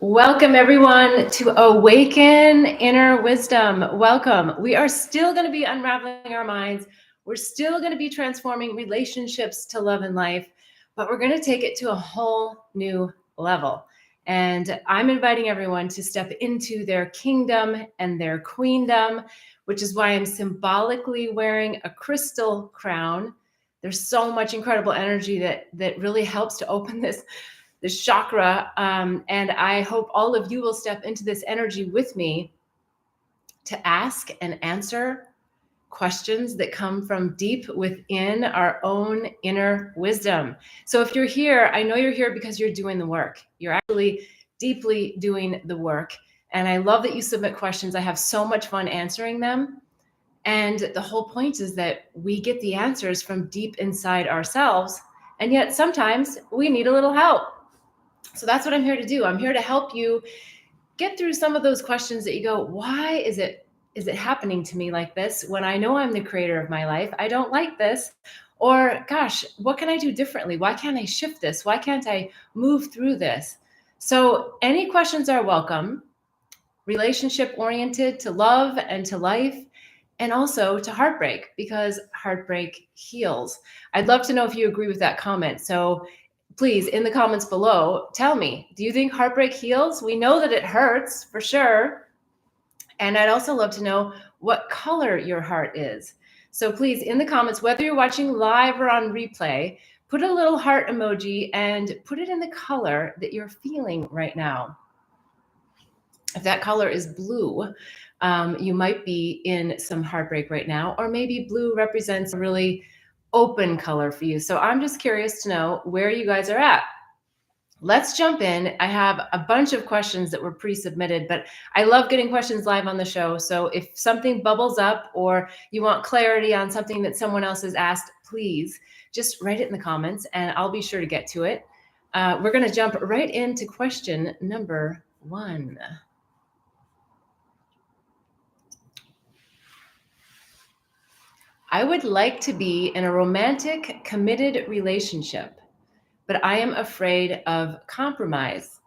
Welcome, everyone, to Awaken Inner Wisdom. Welcome. We are still going to be unraveling our minds. We're still going to be transforming relationships to love and life, but we're going to take it to a whole new level. And I'm inviting everyone to step into their kingdom and their queendom, which is why I'm symbolically wearing a crystal crown. There's so much incredible energy that really helps to open this chakra. And I hope all of you will step into this energy with me to ask and answer questions that come from deep within our own inner wisdom. So if you're here, I know you're here because you're doing the work. You're actually deeply doing the work. And I love that you submit questions. I have so much fun answering them. And the whole point is that we get the answers from deep inside ourselves. And yet sometimes we need a little help. So that's what I'm here to do. I'm here to help you get through some of those questions that you go, why is it happening to me like this when I know I'm the creator of my life? I don't like this. Or gosh, what can I do differently? Why can't I shift this? Why can't I move through this? So any questions are welcome, relationship oriented to love and to life, and also to heartbreak, because heartbreak heals. I'd love to know if you agree with that comment. So please, in the comments below, tell me, do you think heartbreak heals? We know that it hurts for sure. And I'd also love to know what color your heart is. So please, in the comments, whether you're watching live or on replay, put a little heart emoji and put it in the color that you're feeling right now. If that color is blue, you might be in some heartbreak right now, or maybe blue represents a really open color for you. So I'm just curious to know where you guys are at. Let's jump in. I have a bunch of questions that were pre-submitted, but I love getting questions live on the show. So if something bubbles up or you want clarity on something that someone else has asked, please just write it in the comments and I'll be sure to get to it. We're going to jump right into question number 1. I would like to be in a romantic, committed relationship, but I am afraid of compromise.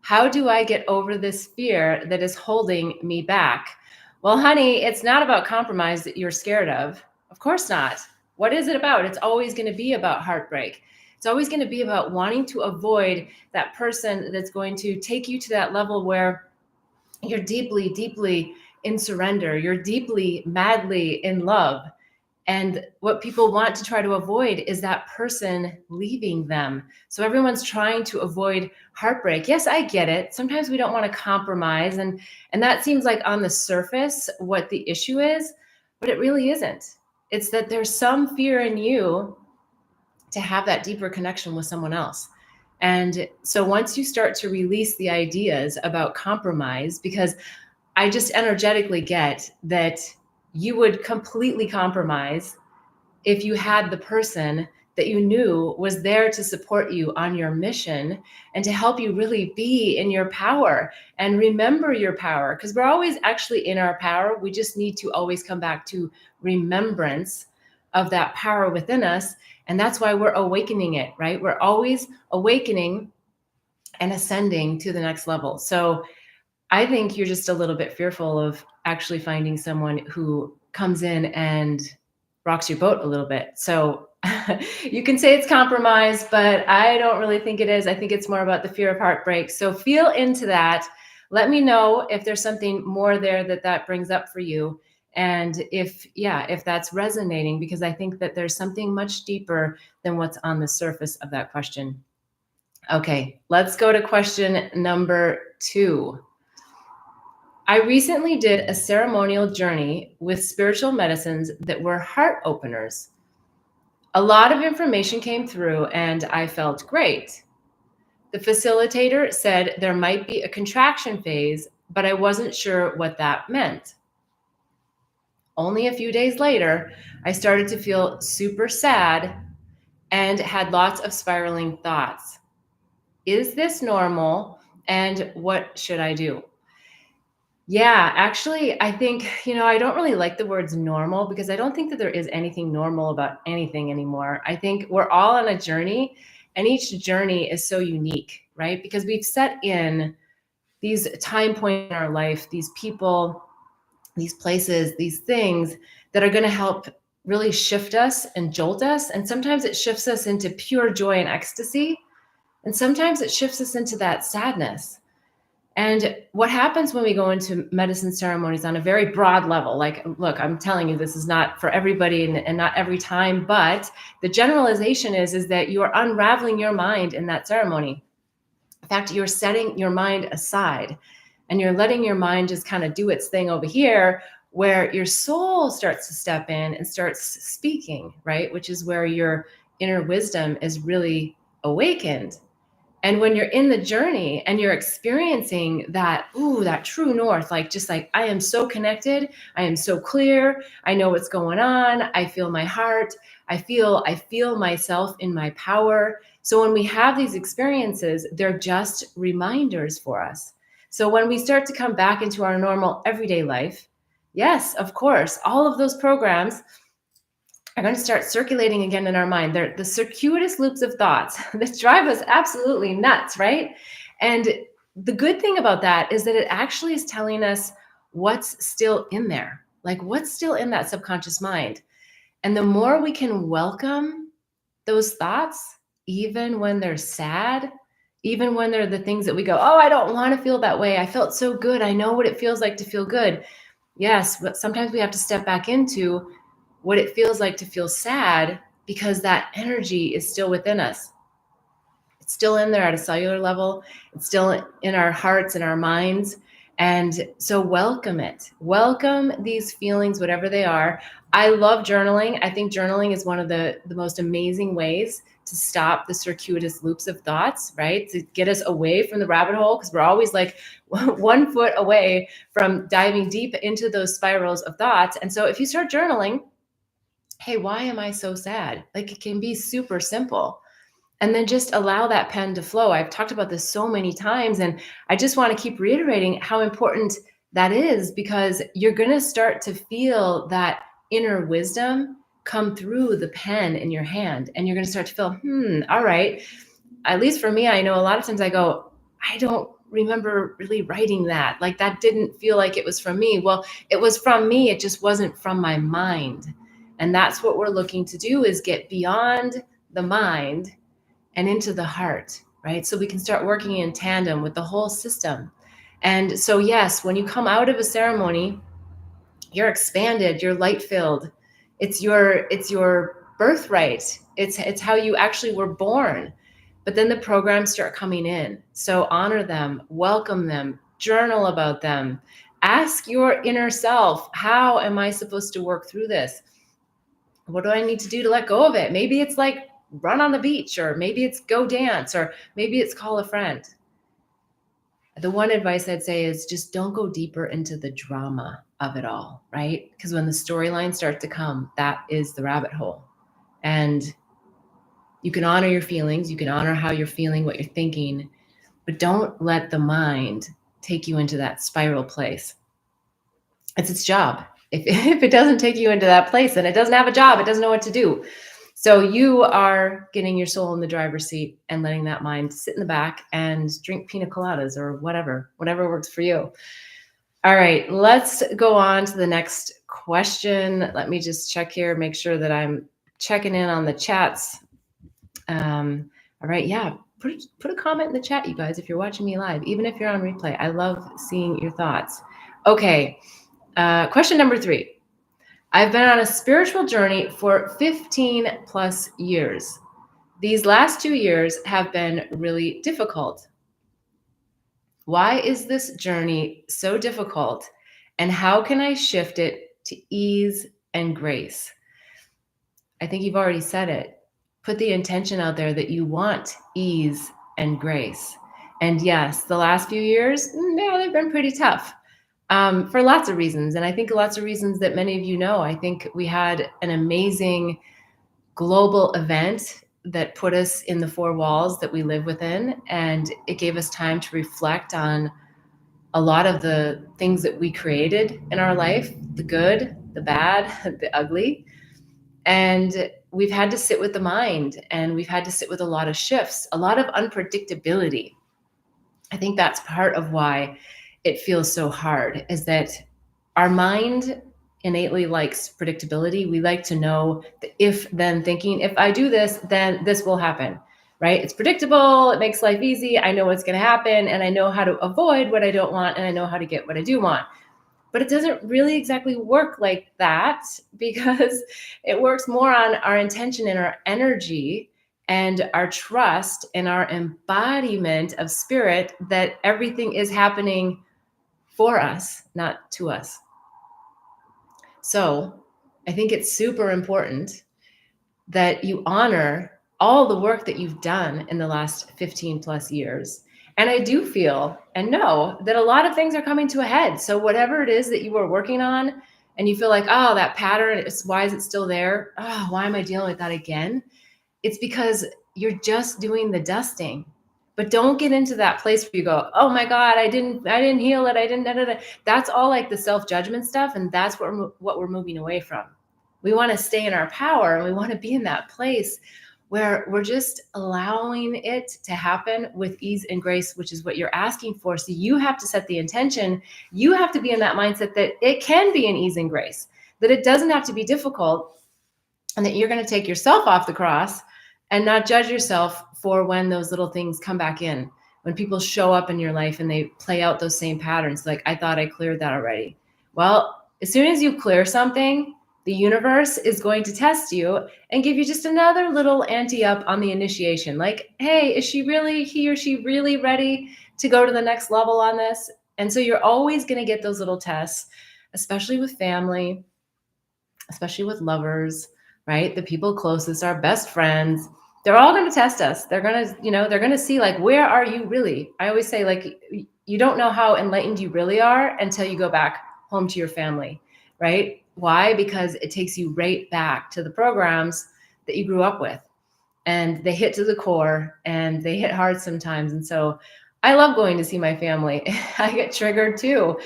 How do I get over this fear that is holding me back? Well, honey, it's not about compromise that you're scared of. Of course not. What is it about? It's always going to be about heartbreak. It's always going to be about wanting to avoid that person that's going to take you to that level where you're deeply, deeply in surrender. You're deeply, madly in love. And what people want to try to avoid is that person leaving them. So everyone's trying to avoid heartbreak. Yes, I get it. Sometimes we don't want to compromise. And that seems like on the surface what the issue is, but it really isn't. It's that there's some fear in you to have that deeper connection with someone else. And so once you start to release the ideas about compromise, because I just energetically get that you would completely compromise if you had the person that you knew was there to support you on your mission and to help you really be in your power and remember your power. Because we're always actually in our power. We just need to always come back to remembrance of that power within us. And that's why we're awakening it, right? We're always awakening and ascending to the next level. So I think you're just a little bit fearful of actually finding someone who comes in and rocks your boat a little bit. So you can say it's compromise, but I don't really think it is. I think it's more about the fear of heartbreak. So feel into that. Let me know if there's something more there that brings up for you. And if that's resonating, because I think that there's something much deeper than what's on the surface of that question. Okay, let's go to question number 2. I recently did a ceremonial journey with spiritual medicines that were heart openers. A lot of information came through and I felt great. The facilitator said there might be a contraction phase, but I wasn't sure what that meant. Only a few days later, I started to feel super sad and had lots of spiraling thoughts. Is this normal? And what should I do? Yeah, actually, I think, I don't really like the words normal because I don't think that there is anything normal about anything anymore. I think we're all on a journey and each journey is so unique, right? Because we've set in these time points in our life, these people, these places, these things that are going to help really shift us and jolt us. And sometimes it shifts us into pure joy and ecstasy. And sometimes it shifts us into that sadness. And what happens when we go into medicine ceremonies on a very broad level, like, look, I'm telling you, this is not for everybody and not every time, but the generalization is that you are unraveling your mind in that ceremony. In fact, you're setting your mind aside and you're letting your mind just kind of do its thing over here, where your soul starts to step in and starts speaking, right? Which is where your inner wisdom is really awakened. And when you're in the journey and you're experiencing that, that true north, like, just like, I am so connected, I am so clear, I know what's going on, I feel my heart, I feel myself in my power. So when we have these experiences, they're just reminders for us. So when we start to come back into our normal everyday life, yes, of course, all of those programs are going to start circulating again in our mind. They're the circuitous loops of thoughts that drive us absolutely nuts, right? And the good thing about that is that it actually is telling us what's still in there, like what's still in that subconscious mind. And the more we can welcome those thoughts, even when they're sad, even when they're the things that we go, oh, I don't want to feel that way. I felt so good. I know what it feels like to feel good. Yes, but sometimes we have to step back into what it feels like to feel sad, because that energy is still within us. It's still in there at a cellular level. It's still in our hearts and our minds. And so welcome it. Welcome these feelings, whatever they are. I love journaling. I think journaling is one of the most amazing ways to stop the circuitous loops of thoughts, right? To get us away from the rabbit hole, because we're always like 1 foot away from diving deep into those spirals of thoughts. And so if you start journaling, hey, why am I so sad? Like, it can be super simple. And then just allow that pen to flow. I've talked about this so many times, and I just want to keep reiterating how important that is, because you're going to start to feel that inner wisdom come through the pen in your hand. And you're going to start to feel, all right. At least for me, I know a lot of times I go, I don't remember really writing that. Like, that didn't feel like it was from me. Well, it was from me. It just wasn't from my mind. And that's what we're looking to do, is get beyond the mind and into the heart, right? So we can start working in tandem with the whole system. And so, yes, when you come out of a ceremony, you're expanded, you're light filled. It's your birthright. It's how you actually were born. But then the programs start coming in. So honor them, welcome them, journal about them. Ask your inner self, how am I supposed to work through this? What do I need to do to let go of it? Maybe it's like run on the beach, or maybe it's go dance, or maybe it's call a friend. The one advice I'd say is just don't go deeper into the drama of it all, right? Because when the storylines start to come, that is the rabbit hole. And you can honor your feelings, you can honor how you're feeling, what you're thinking, but don't let the mind take you into that spiral place. It's its job. If it doesn't take you into that place, then it doesn't have a job. It doesn't know what to do. So you are getting your soul in the driver's seat and letting that mind sit in the back and drink pina coladas or whatever works for you. All right, let's go on to the next question. Let me just check here, make sure that I'm checking in on the chats. All right, yeah, put a comment in the chat, you guys, if you're watching me live, even if you're on replay. I love seeing your thoughts. Okay, question number 3. I've been on a spiritual journey for 15 plus years. These last 2 years have been really difficult. Why is this journey so difficult, and how can I shift it to ease and grace? I think you've already said it. Put the intention out there that you want ease and grace. And yes, the last few years, they've been pretty tough. For lots of reasons. And I think lots of reasons that many of you know. I think we had an amazing global event that put us in the 4 walls that we live within. And it gave us time to reflect on a lot of the things that we created in our life, the good, the bad, the ugly. And we've had to sit with the mind, and we've had to sit with a lot of shifts, a lot of unpredictability. I think that's part of why it feels so hard, is that our mind innately likes predictability. We like to know the if then thinking. If I do this, then this will happen, right? It's predictable. It makes life easy. I know what's going to happen, and I know how to avoid what I don't want, and I know how to get what I do want. But it doesn't really exactly work like that, because it works more on our intention and our energy and our trust and our embodiment of spirit, that everything is happening for us, not to us. So I think it's super important that you honor all the work that you've done in the last 15 plus years. And I do feel and know that a lot of things are coming to a head. So whatever it is that you were working on and you feel like, oh, that pattern, why is it still there? Oh, why am I dealing with that again? It's because you're just doing the dusting. But don't get into that place where you go, oh my God, I didn't heal it. I didn't, da, da, da. That's all like the self-judgment stuff. And that's what we're moving away from. We want to stay in our power, and we want to be in that place where we're just allowing it to happen with ease and grace, which is what you're asking for. So you have to set the intention. You have to be in that mindset that it can be an ease and grace, that it doesn't have to be difficult, and that you're going to take yourself off the cross and not judge yourself for when those little things come back in, when people show up in your life and they play out those same patterns. Like, I thought I cleared that already. Well, as soon as you clear something, the universe is going to test you and give you just another little ante up on the initiation. Like, hey, is he or she really ready to go to the next level on this? And so you're always going to get those little tests, especially with family, especially with lovers, right? The people closest, our best friends, they're all going to test us. They're going to, they're going to see, like, where are you really? I always say, like, you don't know how enlightened you really are until you go back home to your family, right? Why? Because it takes you right back to the programs that you grew up with, and they hit to the core and they hit hard sometimes. And so I love going to see my family. I get triggered too.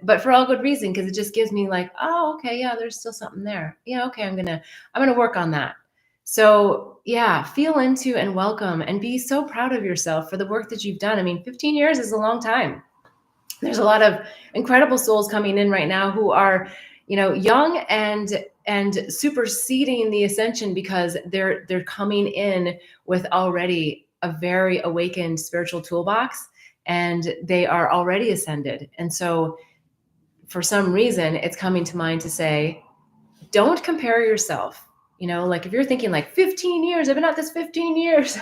But for all good reason, because it just gives me like, oh, okay, yeah, there's still something there. Yeah, okay, I'm gonna work on that. So yeah, feel into and welcome and be so proud of yourself for the work that you've done. I mean, 15 years is a long time. There's a lot of incredible souls coming in right now who are, young and superseding the ascension, because they're coming in with already a very awakened spiritual toolbox, and they are already ascended. And so for some reason it's coming to mind to say, don't compare yourself. Like, if you're thinking like 15 years, I've been at this 15 years.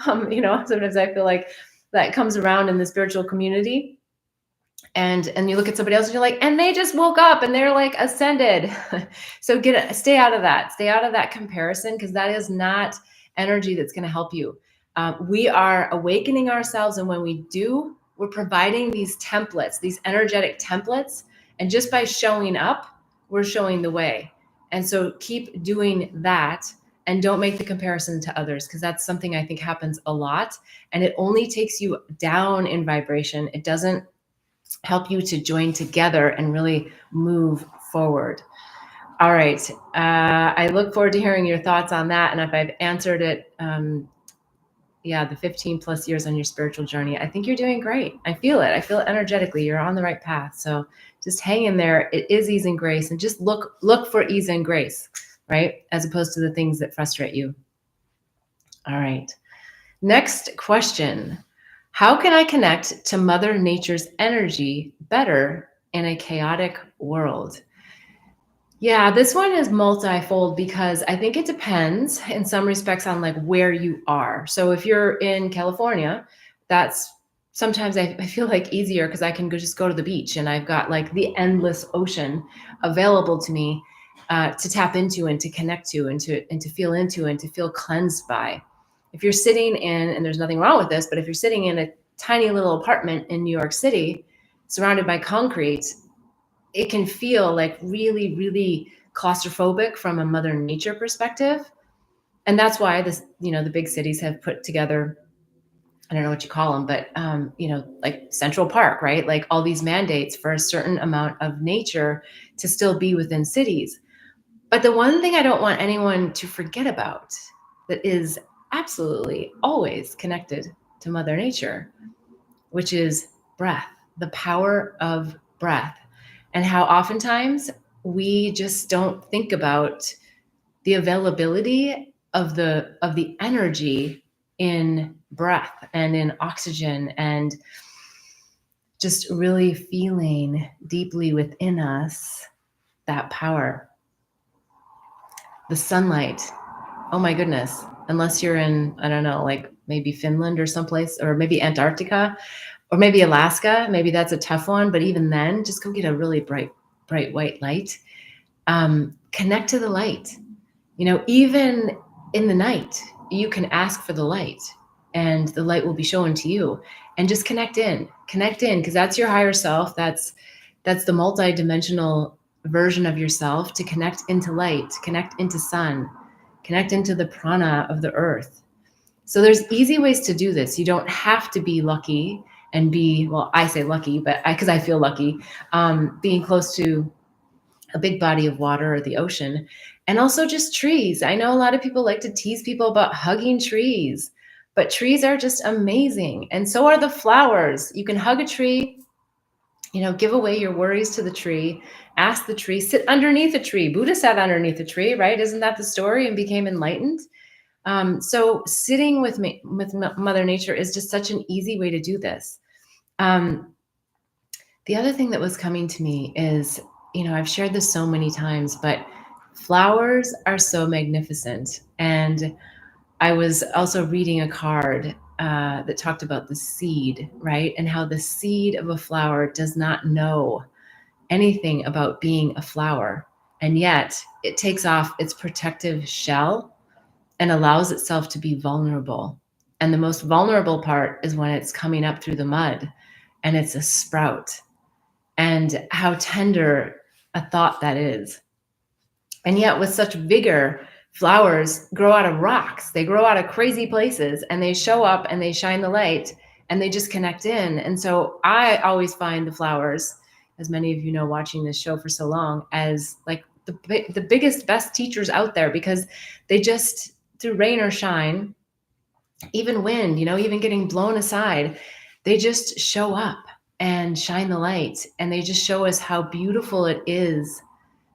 Sometimes I feel like that comes around in the spiritual community, and you look at somebody else and you're like, and they just woke up and they're like ascended. So stay out of that comparison, because that is not energy that's going to help you. We are awakening ourselves, and when we do, we're providing these templates, these energetic templates, and just by showing up, we're showing the way. And so keep doing that, and don't make the comparison to others, because that's something I think happens a lot, and it only takes you down in vibration. It doesn't help you to join together and really move forward. All right. I look forward to hearing your thoughts on that. And if I've answered it, the 15 plus years on your spiritual journey, I think you're doing great. I feel it. I feel it energetically. You're on the right path. So just hang in there. It is ease and grace, and just look for ease and grace, right? As opposed to the things that frustrate you. All right. Next question. How can I connect to Mother Nature's energy better in a chaotic world? Yeah, this one is multifold, because I think it depends in some respects on like where you are. So if you're in California, that's sometimes I feel like easier, because I can just go to the beach and I've got like the endless ocean available to me to tap into and to connect to and to feel into and to feel cleansed by. If you're sitting in, and there's nothing wrong with this, but if you're sitting in a tiny little apartment in New York City surrounded by concrete, it can feel like really, really claustrophobic from a Mother Nature perspective. And that's why the big cities have put together, I don't know what you call them, but, like Central Park, right? Like all these mandates for a certain amount of nature to still be within cities. But the one thing I don't want anyone to forget about, that is absolutely always connected to Mother Nature, which is breath, the power of breath, and how oftentimes we just don't think about the availability of the energy in breath and in oxygen, and just really feeling deeply within us that power. The sunlight, oh my goodness, unless you're in, I don't know, like maybe Finland or someplace, or maybe Antarctica, or maybe Alaska, maybe that's a tough one, but even then, just go get a really bright white light. Connect to the light. Even in the night, you can ask for the light, and the light will be shown to you. And just connect in, because that's your higher self. That's the multi-dimensional version of yourself, to connect into light, connect into sun, connect into the prana of the earth. So there's easy ways to do this. You don't have to be lucky and well, I say lucky, but because I feel lucky, being close to a big body of water or the ocean. And also just trees. I know a lot of people like to tease people about hugging trees, but trees are just amazing. And so are the flowers. You can hug a tree, give away your worries to the tree, ask the tree, sit underneath a tree. Buddha sat underneath a tree, right? Isn't that the story, and became enlightened? So sitting with Mother Nature is just such an easy way to do this. The other thing that was coming to me is, I've shared this so many times, but flowers are so magnificent. And I was also reading a card that talked about the seed, right? And how the seed of a flower does not know anything about being a flower. And yet it takes off its protective shell and allows itself to be vulnerable. And the most vulnerable part is when it's coming up through the mud and it's a sprout. And how tender a thought that is. And yet with such vigor, flowers grow out of rocks. They grow out of crazy places, and they show up and they shine the light, and they just connect in. And so I always find the flowers, as many of you know watching this show for so long, as like the biggest, best teachers out there, because they just, through rain or shine, even wind, even getting blown aside, they just show up and shine the light. And they just show us how beautiful it is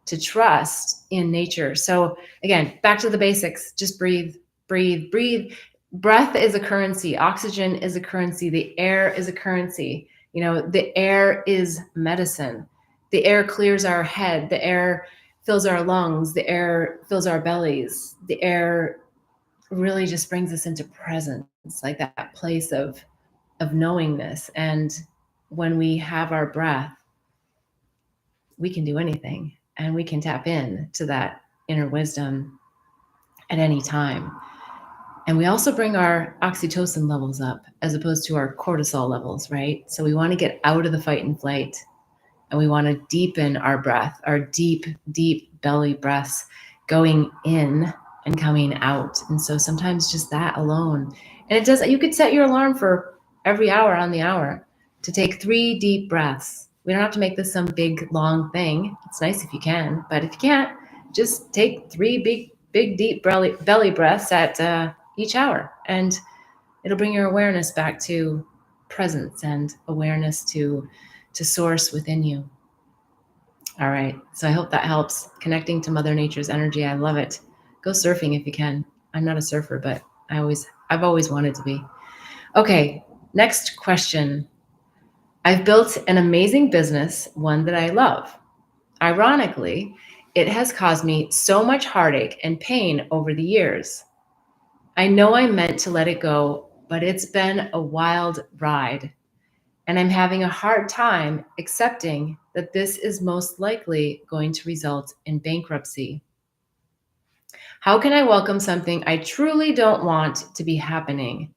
to trust in nature. So again, back to the basics, just breathe, breathe, breathe. Breath is a currency. Oxygen is a currency. The air is a currency. The air is medicine. The air clears our head. The air fills our lungs. The air fills our bellies. The air really just brings us into presence, like that place of knowingness. And when we have our breath, we can do anything, and we can tap in to that inner wisdom at any time. And we also bring our oxytocin levels up as opposed to our cortisol levels, right? So we want to get out of the fight and flight, and we want to deepen our breath, our deep, deep belly breaths going in and coming out. And so sometimes just that alone, and it does, you could set your alarm for every hour on the hour to take 3 deep breaths. We don't have to make this some big, long thing. It's nice if you can, but if you can't, just take 3 big, deep belly breaths at each hour, and it'll bring your awareness back to presence and awareness to source within you. All right. So I hope that helps, connecting to Mother Nature's energy. I love it. Go surfing if you can. I'm not a surfer, but I've always wanted to be. Okay. Next question. I've built an amazing business, one that I love. Ironically, it has caused me so much heartache and pain over the years. I know I meant to let it go, but it's been a wild ride. And I'm having a hard time accepting that this is most likely going to result in bankruptcy. How can I welcome something I truly don't want to be happening?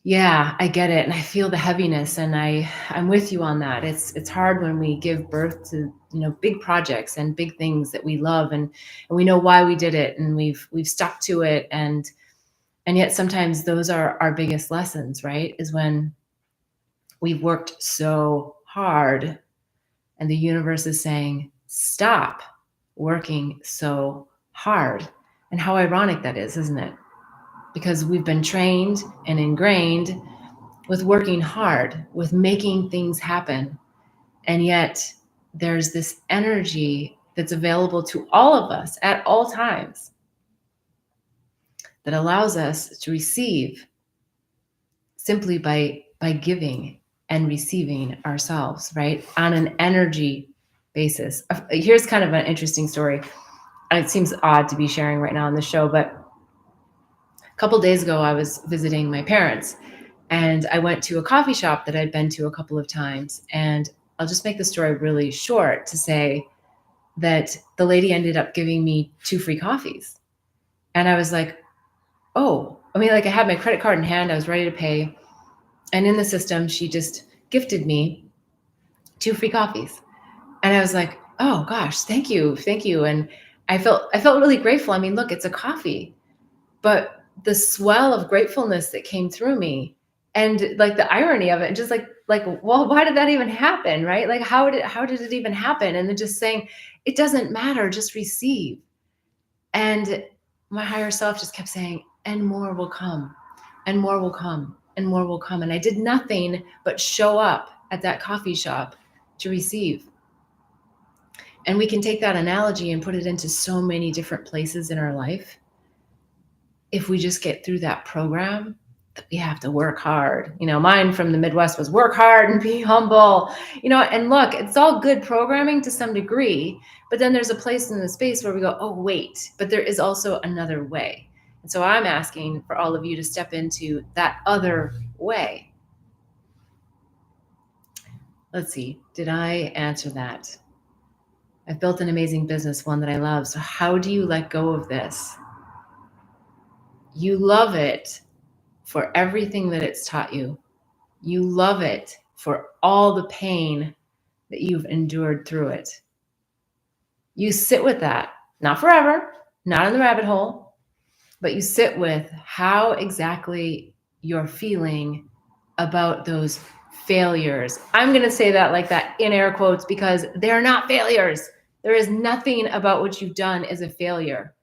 Yeah, I get it. And I feel the heaviness, and I'm with you on that. It's hard when we give birth to, big projects and big things that we love, and we know why we did it, and we've stuck to it. And yet sometimes those are our biggest lessons, right? Is when we've worked so hard and the universe is saying, stop working so hard. And how ironic that is, isn't it? Because we've been trained and ingrained with working hard, with making things happen. And yet there's this energy that's available to all of us at all times that allows us to receive simply by giving and receiving ourselves, right? On an energy basis. Here's kind of an interesting story. It seems odd to be sharing right now on the show, but a couple days ago I was visiting my parents and I went to a coffee shop that I'd been to a couple of times. And I'll just make the story really short to say that the lady ended up giving me 2 free coffees. And I was like, oh, I mean, like I had my credit card in hand, I was ready to pay. And in the system, she just gifted me 2 free coffees. And I was like, oh gosh, thank you. Thank you. And I felt really grateful. I mean, look, it's a coffee, but the swell of gratefulness that came through me and like the irony of it, just like, well, why did that even happen? Right? Like how did it even happen? And then just saying, it doesn't matter, just receive. And my higher self just kept saying, and more will come, and more will come, and more will come. And I did nothing but show up at that coffee shop to receive. And we can take that analogy and put it into so many different places in our life. If we just get through that program, that we have to work hard. Mine from the Midwest was work hard and be humble, and look, it's all good programming to some degree, but then there's a place in the space where we go, oh, wait, but there is also another way. And so I'm asking for all of you to step into that other way. Let's see, did I answer that? I've built an amazing business, one that I love. So how do you let go of this? You love it for everything that it's taught you. You love it for all the pain that you've endured through it. You sit with that, not forever, not in the rabbit hole, but you sit with how exactly you're feeling about those failures. I'm going to say that like that in air quotes because they're not failures. There is nothing about what you've done as a failure.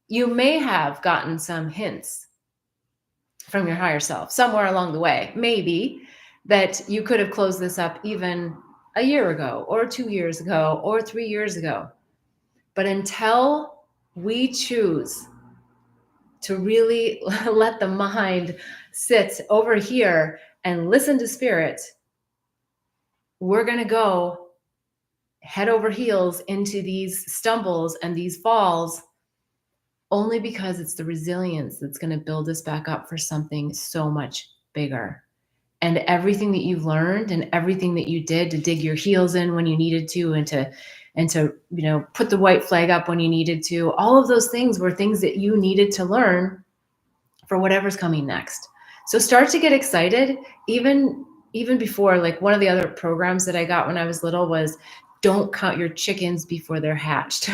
You may have gotten some hints from your higher self somewhere along the way, maybe, that you could have closed this up even a year ago or 2 years ago or 3 years ago. But until we choose to really let the mind sit over here and listen to spirit, we're going to go head over heels into these stumbles and these falls only because it's the resilience that's going to build us back up for something so much bigger. And everything that you've learned and everything that you did to dig your heels in when you needed to and to put the white flag up when you needed to, all of those things were things that you needed to learn for whatever's coming next. So start to get excited even before, like one of the other programs that I got when I was little was don't count your chickens before they're hatched.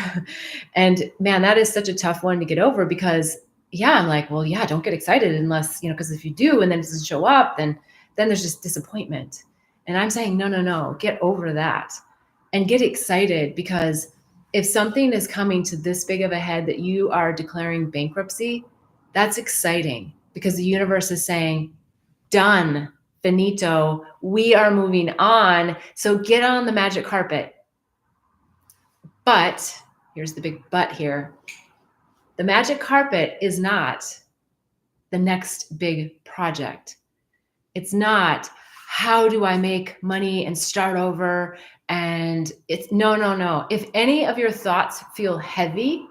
And man, that is such a tough one to get over because I'm like, well, yeah, don't get excited unless, because if you do and then it doesn't show up, then there's just disappointment. And I'm saying, no, get over that and get excited, because if something is coming to this big of a head that you are declaring bankruptcy, that's exciting because the universe is saying, done, finito, we are moving on. So get on the magic carpet. But here's the big but here. The magic carpet is not the next big project. It's not, how do I make money and start over? And it's no. If any of your thoughts feel heavy,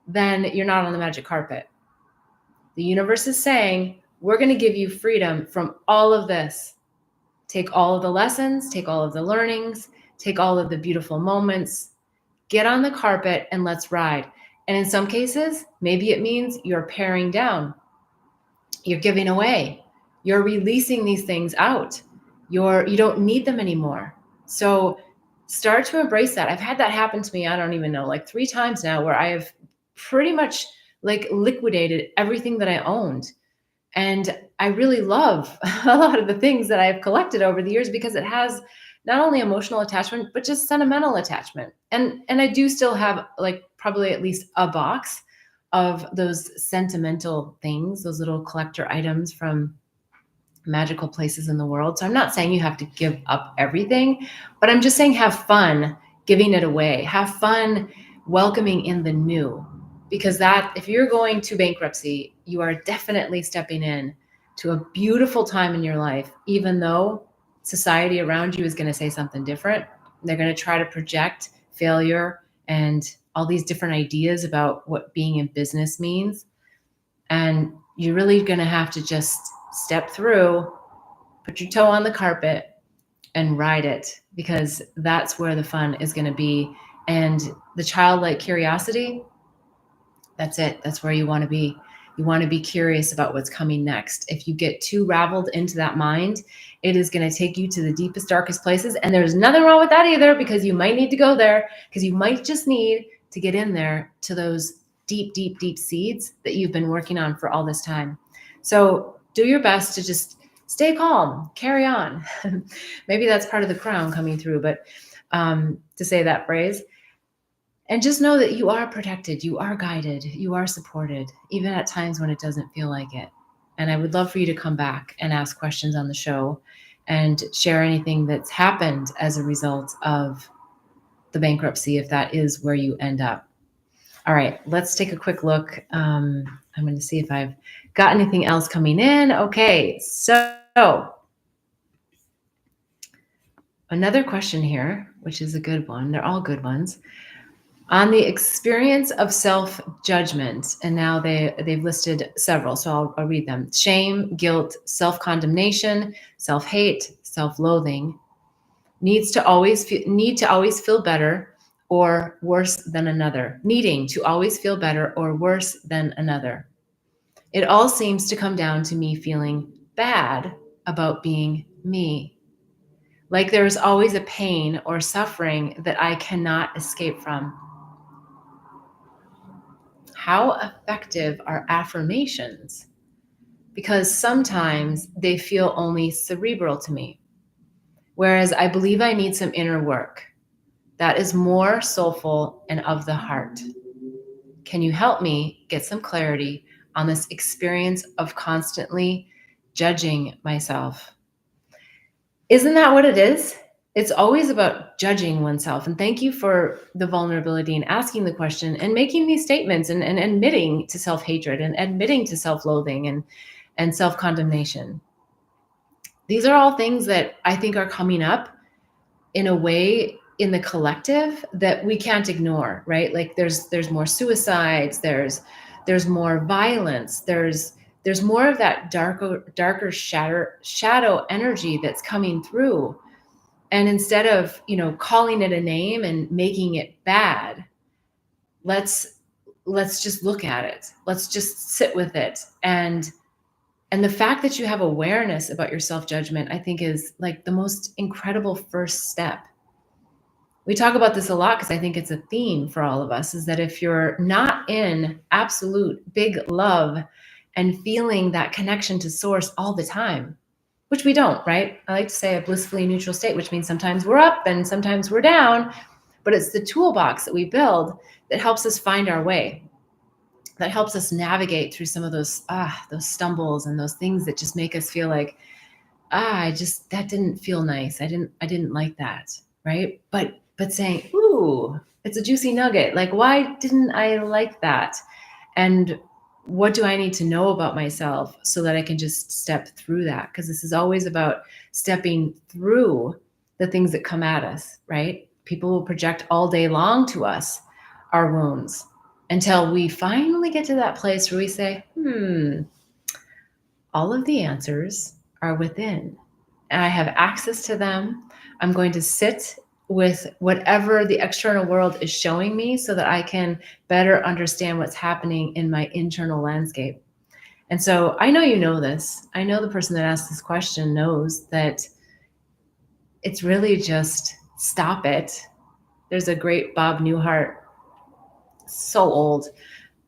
then you're not on the magic carpet. The universe is saying, we're going to give you freedom from all of this. Take all of the lessons, take all of the learnings, take all of the beautiful moments, get on the carpet and let's ride. And in some cases, maybe it means you're paring down, you're giving away, you're releasing these things out. You don't need them anymore. So start to embrace that. I've had that happen to me, I don't even know, like 3 times now, where I have pretty much like liquidated everything that I owned. And I really love a lot of the things that I've collected over the years because it has not only emotional attachment, but just sentimental attachment. And I do still have like probably at least a box of those sentimental things, those little collector items from magical places in the world. So I'm not saying you have to give up everything, but I'm just saying have fun giving it away. Have fun welcoming in the new, because that, if you're going to bankruptcy, you are definitely stepping in to a beautiful time in your life, even though society around you is going to say something different. They're going to try to project failure and all these different ideas about what being in business means. And you're really going to have to just step through, put your toe on the carpet and ride it, because that's where the fun is going to be. And the childlike curiosity, that's it. That's where you want to be. You want to be curious about what's coming next. If you get too raveled into that mind, it is going to take you to the deepest, darkest places. And there's nothing wrong with that either, because you might need to go there, because you might just need to get in there to those deep, deep, deep seeds that you've been working on for all this time. So do your best to just stay calm, carry on. Maybe that's part of the crown coming through, but to say that phrase. And just know that you are protected, you are guided, you are supported, even at times when it doesn't feel like it. And I would love for you to come back and ask questions on the show and share anything that's happened as a result of the bankruptcy, if that is where you end up. All right, let's take a quick look. I'm going to see if I've got anything else coming in. Okay, so another question here, which is a good one. They're all good ones. On the experience of self-judgment, and now they've listed several, so I'll read them. Shame, guilt, self-condemnation, self-hate, self-loathing, need to always feel better or worse than another. Needing to always feel better or worse than another. It all seems to come down to me feeling bad about being me. Like there is always a pain or suffering that I cannot escape from. How effective are affirmations? Because sometimes they feel only cerebral to me, whereas I believe I need some inner work that is more soulful and of the heart. Can you help me get some clarity on this experience of constantly judging myself? Isn't that what it is? It's always about judging oneself. And thank you for the vulnerability and asking the question and making these statements and admitting to self-hatred and admitting to self-loathing and self-condemnation. These are all things that I think are coming up in a way in the collective that we can't ignore, right? Like there's more suicides, there's more violence, there's more of that darker shadow energy that's coming through. And instead of, calling it a name and making it bad, let's just look at it. Let's just sit with it. And the fact that you have awareness about your self-judgment, I think is like the most incredible first step. We talk about this a lot because I think it's a theme for all of us, is that if you're not in absolute big love and feeling that connection to source all the time, which we don't, right? I like to say a blissfully neutral state, which means sometimes we're up and sometimes we're down, but it's the toolbox that we build that helps us find our way, that helps us navigate through some of those stumbles and those things that just make us feel like, that didn't feel nice. I didn't like that, right? But saying, ooh, it's a juicy nugget. Like, why didn't I like that? And what do I need to know about myself so that I can just step through that? Because this is always about stepping through the things that come at us, right? People will project all day long to us our wounds until we finally get to that place where we say, all of the answers are within, and I have access to them. I'm going to sit with whatever the external world is showing me so that I can better understand what's happening in my internal landscape. And so I know you know this. I know the person that asked this question knows that it's really just stop it. There's a great Bob Newhart, so old,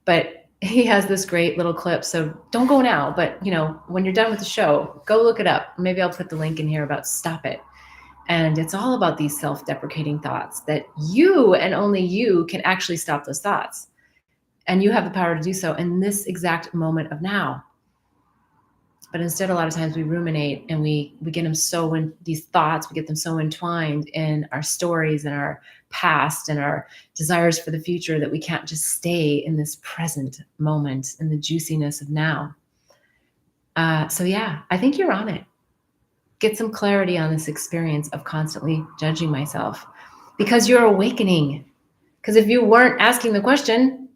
but he has this great little clip. So don't go now, but when you're done with the show, go look it up. Maybe I'll put the link in here about stop it. And it's all about these self-deprecating thoughts that you and only you can actually stop those thoughts. And you have the power to do so in this exact moment of now. But instead, a lot of times we ruminate and we get them so in these thoughts, we get them so entwined in our stories and our past and our desires for the future that we can't just stay in this present moment and the juiciness of now. So yeah, I think you're on it. Get some clarity on this experience of constantly judging myself because you're awakening. Because if you weren't asking the question,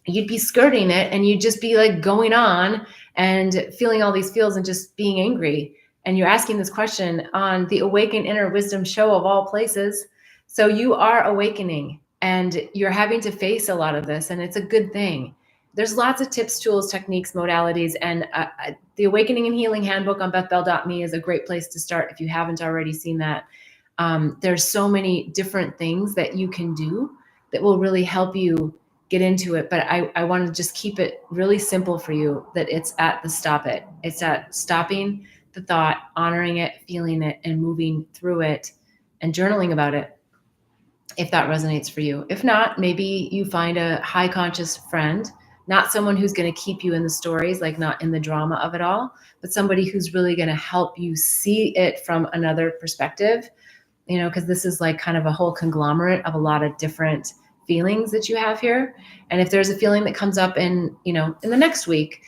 you'd be skirting it and you'd just be like going on and feeling all these feels and just being angry. And you're asking this question on the Awaken Inner Wisdom show of all places. So you are awakening and you're having to face a lot of this, and it's a good thing. There's lots of tips, tools, techniques, modalities, and the Awakening and Healing Handbook on bethbell.me is a great place to start if you haven't already seen that. There's so many different things that you can do that will really help you get into it. But I want to just keep it really simple for you, that it's at the stop it. It's at stopping the thought, honoring it, feeling it, and moving through it and journaling about it if that resonates for you. If not, maybe you find a high conscious friend, not someone who's going to keep you in the stories, like not in the drama of it all, but somebody who's really going to help you see it from another perspective, because this is like kind of a whole conglomerate of a lot of different feelings that you have here. And if there's a feeling that comes up in the next week,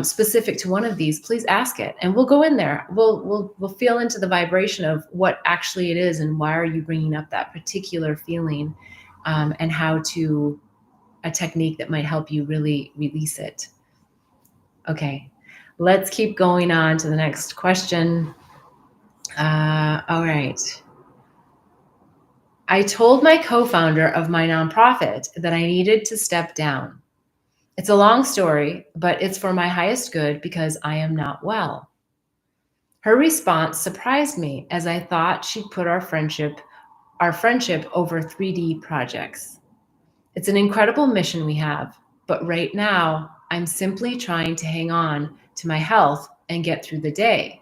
specific to one of these, please ask it, and we'll go in there. We'll feel into the vibration of what actually it is and why are you bringing up that particular feeling, and how to a technique that might help you really release it. Okay, let's keep going on to the next question. All right. I told my co-founder of my nonprofit that I needed to step down. It's a long story, but it's for my highest good because I am not well. Her response surprised me as I thought she'd put our friendship over 3D projects. It's an incredible mission we have, but right now I'm simply trying to hang on to my health and get through the day.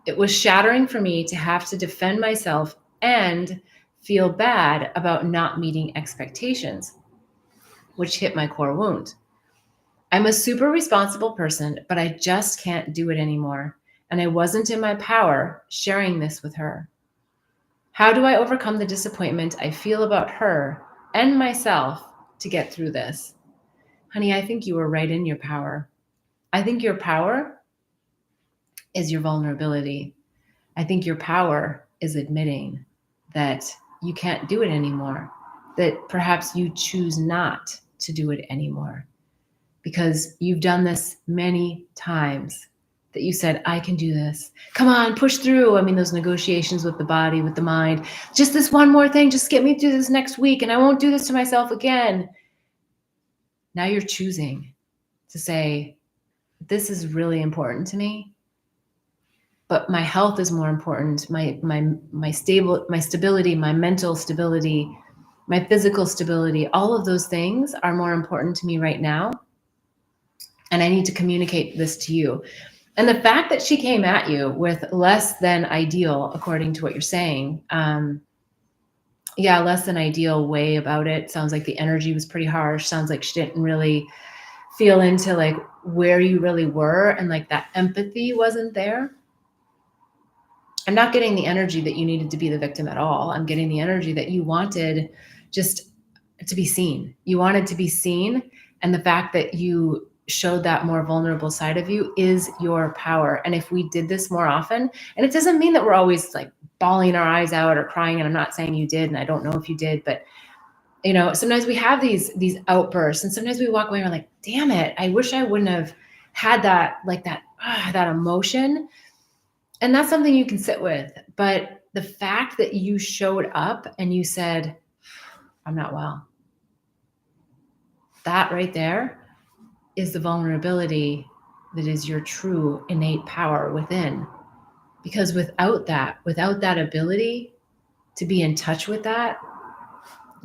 It was shattering for me to have to defend myself and feel bad about not meeting expectations, which hit my core wound. I'm a super responsible person, but I just can't do it anymore. And I wasn't in my power sharing this with her. How do I overcome the disappointment I feel about her and myself to get through this? Honey, I think you were right in your power. I think your power is your vulnerability. I think your power is admitting that you can't do it anymore, that perhaps you choose not to do it anymore because you've done this many times, that you said, I can do this. Come on, push through. I mean, those negotiations with the body, with the mind, just this one more thing, just get me through this next week and I won't do this to myself again. Now you're choosing to say, this is really important to me, but my health is more important. My stability, my mental stability, my physical stability, all of those things are more important to me right now. And I need to communicate this to you. And the fact that she came at you with less than ideal, according to what you're saying, less than ideal way about it. Sounds like the energy was pretty harsh. Sounds like she didn't really feel into like where you really were, and like that empathy wasn't there. I'm not getting the energy that you needed to be the victim at all. I'm getting the energy that you wanted just to be seen. You wanted to be seen. And the fact that you showed that more vulnerable side of you is your power. And if we did this more often, and it doesn't mean that we're always like bawling our eyes out or crying, and I'm not saying you did, and I don't know if you did, but sometimes we have these outbursts, and sometimes we walk away and we're like, damn it, I wish I wouldn't have had that, like that emotion. And that's something you can sit with. But the fact that you showed up and you said, I'm not well, that right there is the vulnerability that is your true innate power within. Because without that ability to be in touch with that,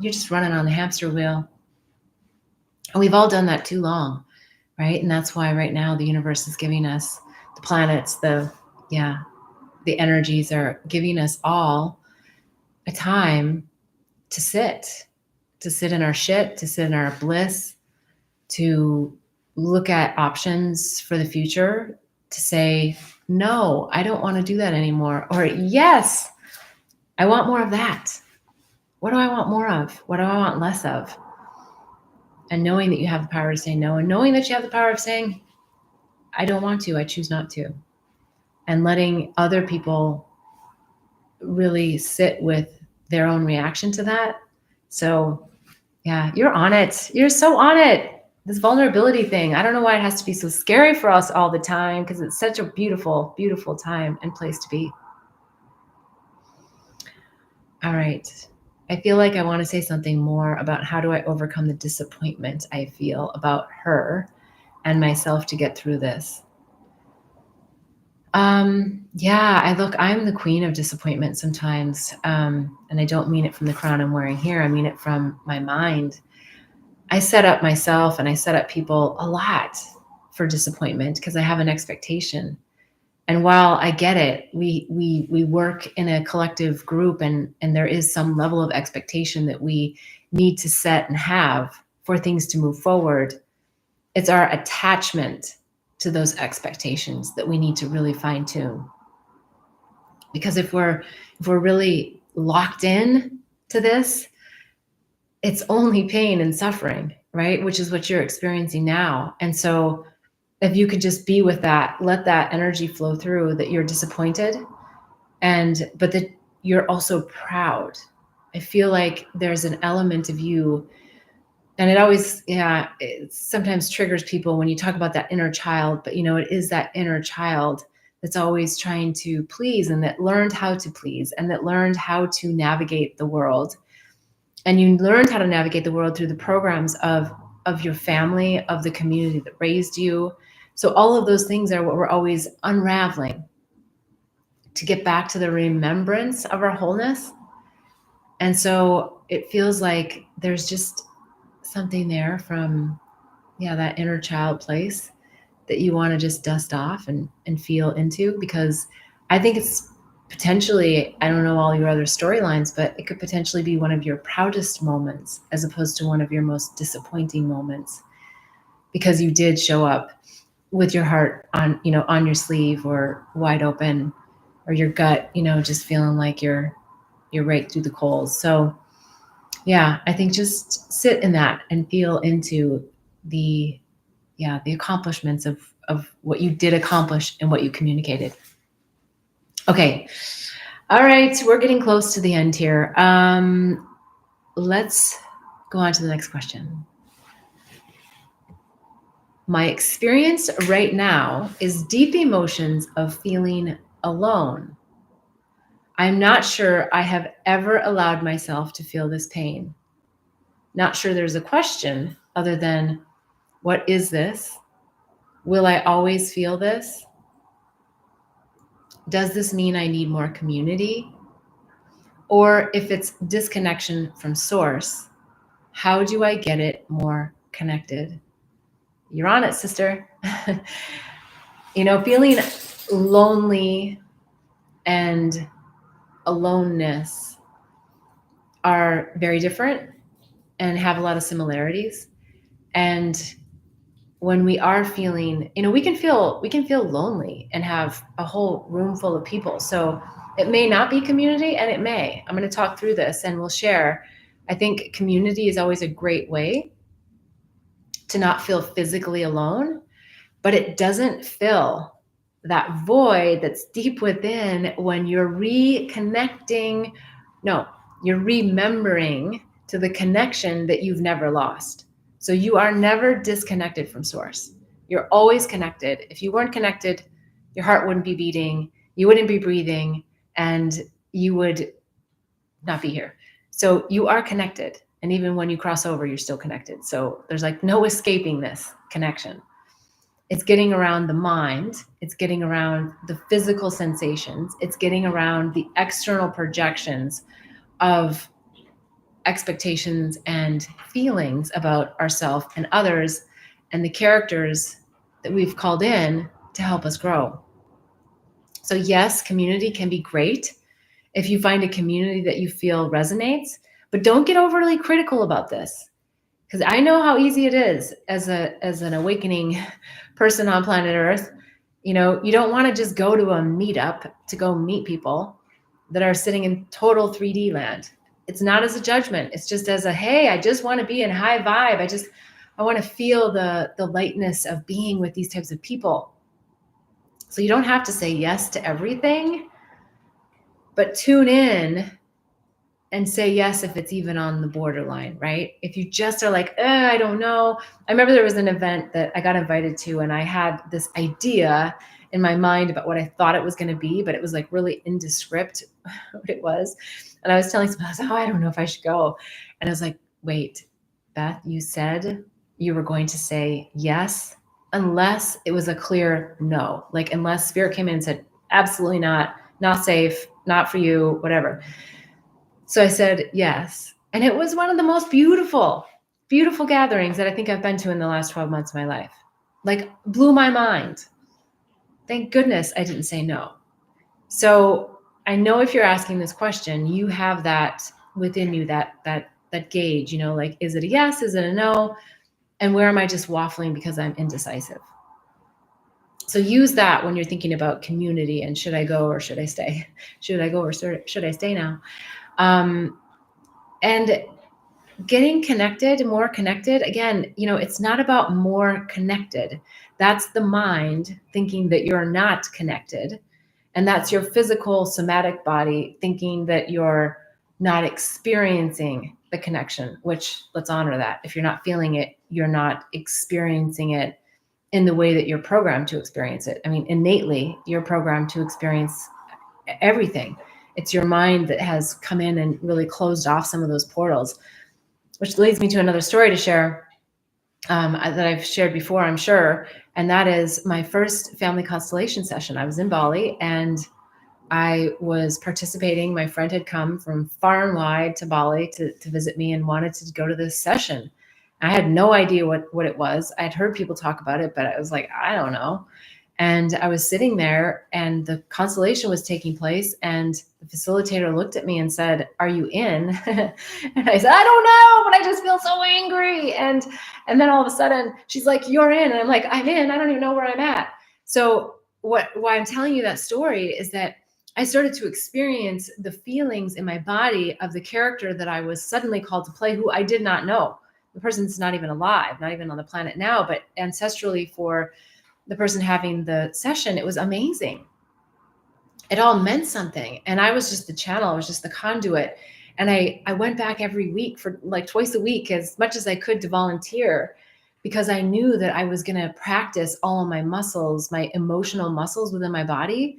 you're just running on the hamster wheel. And we've all done that too long, right? And that's why right now the universe is giving us, the planets, the energies are giving us all a time to sit in our shit, to sit in our bliss, to look at options for the future, to say, no, I don't want to do that anymore. Or yes, I want more of that. What do I want more of? What do I want less of? And knowing that you have the power to say no, and knowing that you have the power of saying, I don't want to, I choose not to. And letting other people really sit with their own reaction to that. So yeah, you're on it. You're so on it. This vulnerability thing. I don't know why it has to be so scary for us all the time, because it's such a beautiful, beautiful time and place to be. All right. I feel like I want to say something more about how do I overcome the disappointment I feel about her and myself to get through this. Yeah, I'm the queen of disappointment sometimes. And I don't mean it from the crown I'm wearing here. I mean it from my mind. I set up myself and I set up people a lot for disappointment because I have an expectation. And while I get it, we work in a collective group, and there is some level of expectation that we need to set and have for things to move forward. It's our attachment to those expectations that we need to really fine tune. Because if we're really locked in to this, it's only pain and suffering, right? Which is what you're experiencing now. And so if you could just be with that, let that energy flow through, that you're disappointed, but that you're also proud. I feel like there's an element of you, and it always, it sometimes triggers people when you talk about that inner child, but it is that inner child that's always trying to please, and that learned how to please, and that learned how to navigate the world. And you learned how to navigate the world through the programs of your family, of the community that raised you. So all of those things are what we're always unraveling to get back to the remembrance of our wholeness. And so it feels like there's just something there from, that inner child place that you want to just dust off and feel into, because I think it's potentially, I don't know all your other storylines, but it could potentially be one of your proudest moments as opposed to one of your most disappointing moments, because you did show up with your heart on your sleeve or wide open, or your gut, just feeling like you're right through the coals. So yeah, I think just sit in that and feel into the accomplishments of what you did accomplish and what you communicated. Okay. All right. We're getting close to the end here. Let's go on to the next question. My experience right now is deep emotions of feeling alone. I'm not sure I have ever allowed myself to feel this pain. Not sure there's a question other than, what is this? Will I always feel this? Does this mean I need more community? Or if it's disconnection from source, how do I get it more connected? You're on it, sister. Feeling lonely and aloneness are very different and have a lot of similarities. And when we are feeling, we can feel lonely and have a whole room full of people. So it may not be community, and it may. I'm going to talk through this and we'll share. I think community is always a great way to not feel physically alone, but it doesn't fill that void that's deep within when you're reconnecting. No, you're remembering to the connection that you've never lost. So you are never disconnected from source. You're always connected. If you weren't connected, your heart wouldn't be beating, you wouldn't be breathing, and you would not be here. So you are connected. And even when you cross over, you're still connected. So there's like no escaping this connection. It's getting around the mind. It's getting around the physical sensations. It's getting around the external projections of expectations and feelings about ourselves and others, and the characters that we've called in to help us grow. So yes, community can be great if you find a community that you feel resonates, but don't get overly critical about this. Because I know how easy it is as an awakening person on planet Earth. You know, you don't want to just go to a meetup to go meet people that are sitting in total 3D land. It's not as a judgment. It's just as a, hey, I just want to be in high vibe. I want to feel the lightness of being with these types of people. So you don't have to say yes to everything, but tune in and say yes if it's even on the borderline, right? If you just are like, I don't know. I remember there was an event that I got invited to, and I had this idea in my mind about what I thought it was going to be, but it was like really indescript what it was. And I was telling someone, I was like, I don't know if I should go. And I was like, wait, Beth, you said you were going to say yes, unless it was a clear no. Like, unless spirit came in and said, absolutely not safe, not for you, whatever. So I said yes. And it was one of the most beautiful gatherings that I think I've been to in the last 12 months of my life. Like, blew my mind. Thank goodness I didn't say no. So I know if you're asking this question, you have that within you, that gauge, you know, like, is it a yes? Is it a no? And where am I just waffling because I'm indecisive? So use that when you're thinking about community and should I go or should I stay? Should I go or should I stay now? And getting connected, more connected, again, you know, it's not about more connected. That's the mind thinking that you're not connected. And that's your physical somatic body thinking that you're not experiencing the connection, which, let's honor that. If you're not feeling it, you're not experiencing it in the way that you're programmed to experience it. I mean, innately, you're programmed to experience everything. It's your mind that has come in and really closed off some of those portals, which leads me to another story to share that I've shared before, I'm sure. And that is my first family constellation session. I was in Bali and I was participating. My friend had come from far and wide to Bali to visit me and wanted to go to this session. I had no idea what it was. I'd heard people talk about it, but I was like, I don't know. And I was sitting there and the constellation was taking place and the facilitator looked at me and said, "Are you in?" And I said, "I don't know, but I just feel so angry." And then all of a sudden she's like, "You're in." And I'm like, "I'm in. I don't even know where I'm at." So why I'm telling you that story is that I started to experience the feelings in my body of the character that I was suddenly called to play, who I did not know. The person's not even alive, not even on the planet now, but ancestrally for the person having the session, it was amazing. It all meant something. And I was just the channel. I was just the conduit. And I went back every week for like twice a week, as much as I could, to volunteer, because I knew that I was going to practice all of my muscles, my emotional muscles within my body.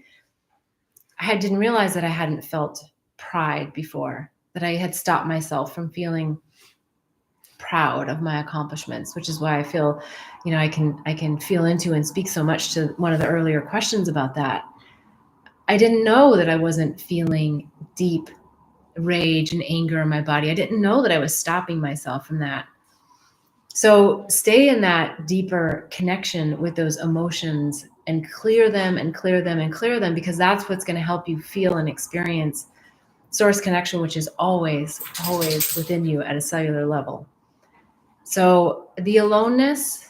I didn't realize that I hadn't felt pride before, that I had stopped myself from feeling proud of my accomplishments, which is why I feel, you know, I can feel into and speak so much to one of the earlier questions about that. I didn't know that I wasn't feeling deep rage and anger in my body. I didn't know that I was stopping myself from that. So stay in that deeper connection with those emotions and clear them and clear them and clear them, because that's what's going to help you feel and experience source connection, which is always within you at a cellular level. So the aloneness,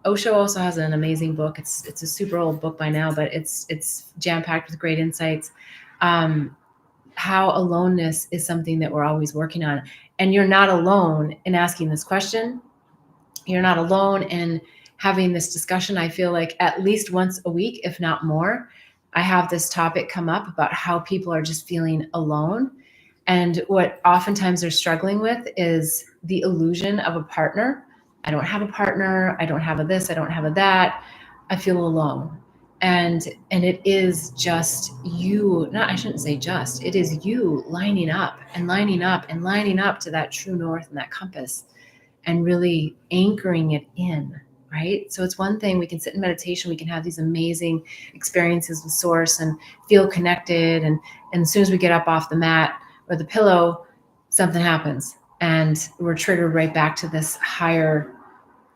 Osho also has an amazing book. It's a super old book by now, but it's jam-packed with great insights. How aloneness is something that we're always working on. And you're not alone in asking this question. You're not alone in having this discussion. I feel like at least once a week, if not more, I have this topic come up about how people are just feeling alone. And what oftentimes they're struggling with is the illusion of a partner. I don't have a partner. I don't have a this. I don't have a that. I feel alone. And it is just you. Not, I shouldn't say just. It is you lining up and lining up and lining up to that true north and that compass, and really anchoring it in, right? So it's one thing, we can sit in meditation, we can have these amazing experiences with source and feel connected. And as soon as we get up off the mat or the pillow, something happens and we're triggered right back to this higher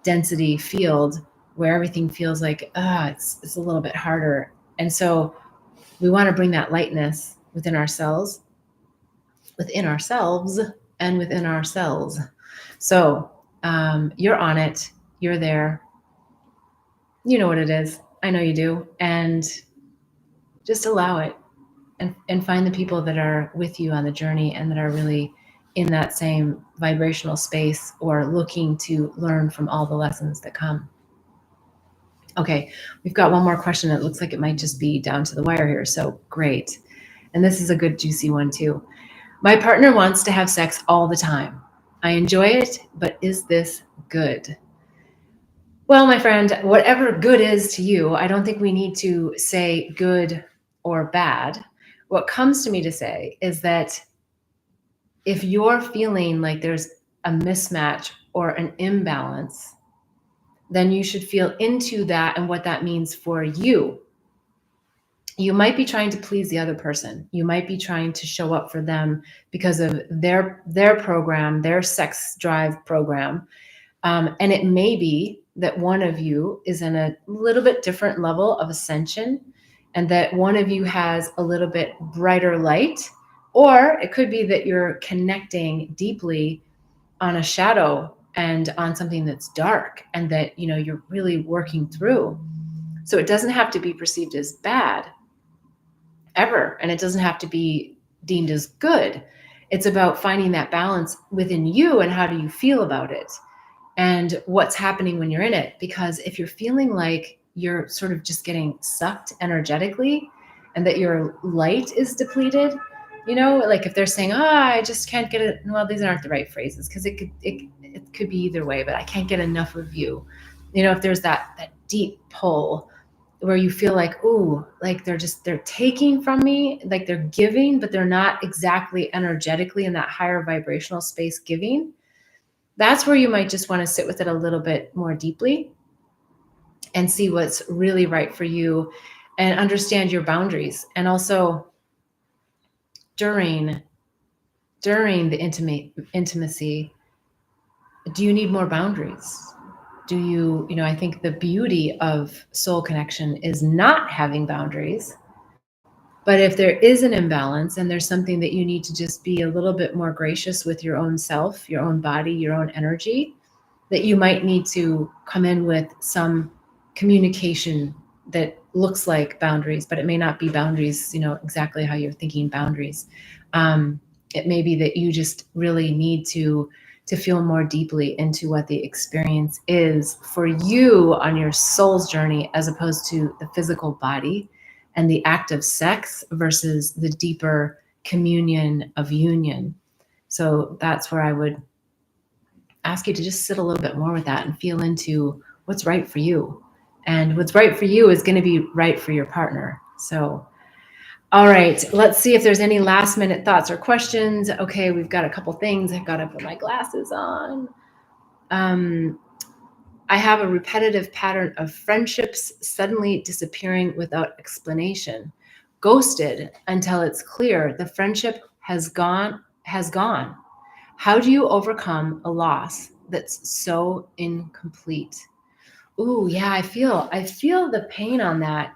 density field where everything feels like, it's a little bit harder. And so we want to bring that lightness within ourselves and within ourselves. So you're on it. You're there. You know what it is. I know you do. And just allow it, and find the people that are with you on the journey and that are really in that same vibrational space or looking to learn from all the lessons that come. Okay, we've got one more question. It looks like it might just be down to the wire here. So great. And this is a good juicy one too. My partner wants to have sex all the time. I enjoy it, but is this good? Well, my friend, whatever good is to you, I don't think we need to say good or bad. What comes to me to say is that if you're feeling like there's a mismatch or an imbalance, then you should feel into that and what that means for you. You might be trying to please the other person. You might be trying to show up for them because of their program, their sex drive program. And it may be that one of you is in a little bit different level of ascension, and that one of you has a little bit brighter light, or it could be that you're connecting deeply on a shadow and on something that's dark, and that you're really working through. So it doesn't have to be perceived as bad ever, and it doesn't have to be deemed as good. It's about finding that balance within you, and how do you feel about it, and what's happening when you're in it. Because if you're feeling like you're sort of just getting sucked energetically and that your light is depleted, like if they're saying, I just can't get it. Well, these aren't the right phrases, because it could be either way, but I can't get enough of you. If there's that deep pull where you feel like, ooh, like they're taking from me, like they're giving, but they're not exactly energetically in that higher vibrational space giving. That's where you might just want to sit with it a little bit more deeply and see what's really right for you, and understand your boundaries. And also during the intimacy, do you need more boundaries? Do you, I think the beauty of soul connection is not having boundaries. But if there is an imbalance and there's something that you need to just be a little bit more gracious with your own self, your own body, your own energy, that you might need to come in with some communication that looks like boundaries, but it may not be boundaries, exactly how you're thinking boundaries. It may be that you just really need to feel more deeply into what the experience is for you on your soul's journey, as opposed to the physical body and the act of sex versus the deeper communion of union. So that's where I would ask you to just sit a little bit more with that and feel into what's right for you. And what's right for you is going to be right for your partner. So, all right, let's see if there's any last minute thoughts or questions. Okay, we've got a couple things. I've got to put my glasses on. I have a repetitive pattern of friendships suddenly disappearing without explanation. Ghosted until it's clear the friendship has gone. How do you overcome a loss that's so incomplete? Ooh, yeah, I feel the pain on that.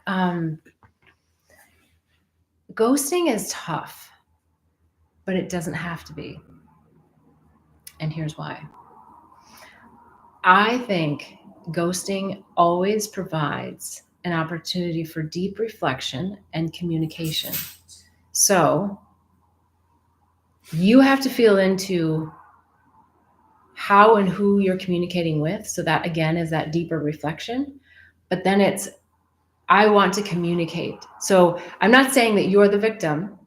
Ghosting is tough, but it doesn't have to be. And here's why. I think ghosting always provides an opportunity for deep reflection and communication. So you have to feel into how and who you're communicating with. So that, again, is that deeper reflection. But then it's, I want to communicate. So I'm not saying that you're the victim.